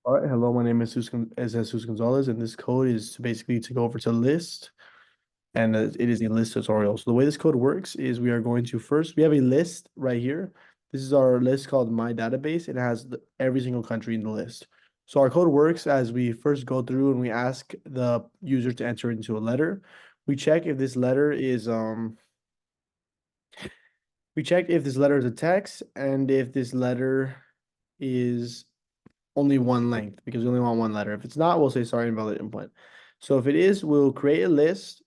All right, hello, my name is Jesus Gonzalez, and this code is basically to go over to list, and it is a list tutorial. So the way this code works is we are going to first, we have a list right here. This is our list called My Database. It has every single country in the list. So our code works as we first go through and we ask the user to enter into a letter. We check if this letter is we check if this letter is a text and if this letter is only one length because we only want one letter. If it's not, we'll say sorry, invalid input. So if it is, we'll create a list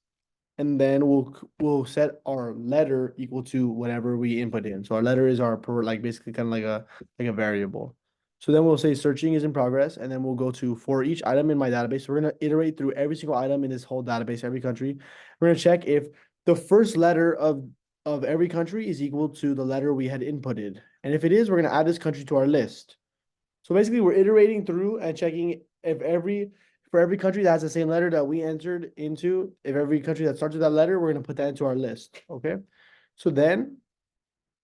and then we'll set our letter equal to whatever we input in. So our letter is our per like basically kind of like a variable. So then we'll say searching is in progress, and then we'll go to for each item in my database. So we're gonna iterate through every single item in this whole database, every country. We're gonna check if the first letter of every country is equal to the letter we had inputted. And if it is, we're gonna add this country to our list. So basically, we're iterating through and checking if for every country that has the same letter that we entered into, if every country that starts with that letter, we're gonna put that into our list. Okay. So then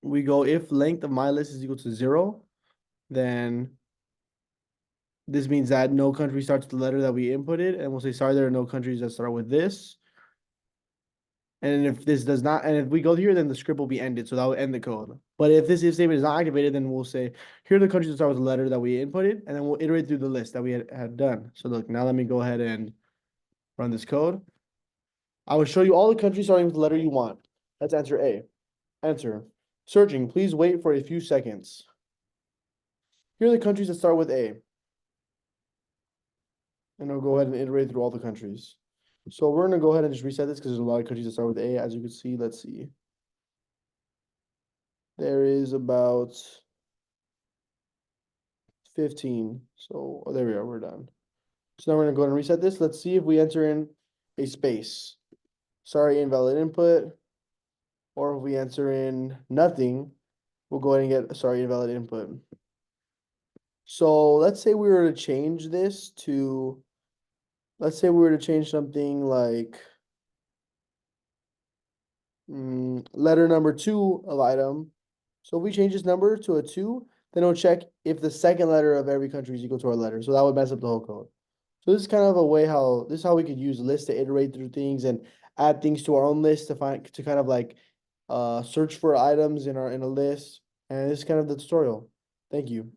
we go if length of my list is equal to 0, then this means that no country starts with the letter that we inputted, and we'll say sorry, there are no countries that start with this. And if this does not, and if we go here, then the script will be ended. So that will end the code. But if this if statement is not activated, then we'll say, here are the countries that start with the letter that we inputted, and then we'll iterate through the list that we had done. So look, now let me go ahead and run this code. I will show you all the countries starting with the letter you want. Let's answer A. Answer. Searching, please wait for a few seconds. Here are the countries that start with A. And I'll go ahead and iterate through all the countries. So we're gonna go ahead and just reset this because there's a lot of countries that start with A, as you can see. Let's see. There is about 15. So there we are, we're done. So now we're gonna go ahead and reset this. Let's see if we enter in a space. Sorry, invalid input. Or if we enter in nothing, we'll go ahead and get sorry, invalid input. So let's say we were to change this to, let's say we were to change something like letter number 2 of item. So if we change this number to a 2, then it'll check if the second letter of every country is equal to our letter. So that would mess up the whole code. So this is kind of a way how this is how we could use lists to iterate through things and add things to our own list to kind of like search for items in a list. And this is kind of the tutorial. Thank you.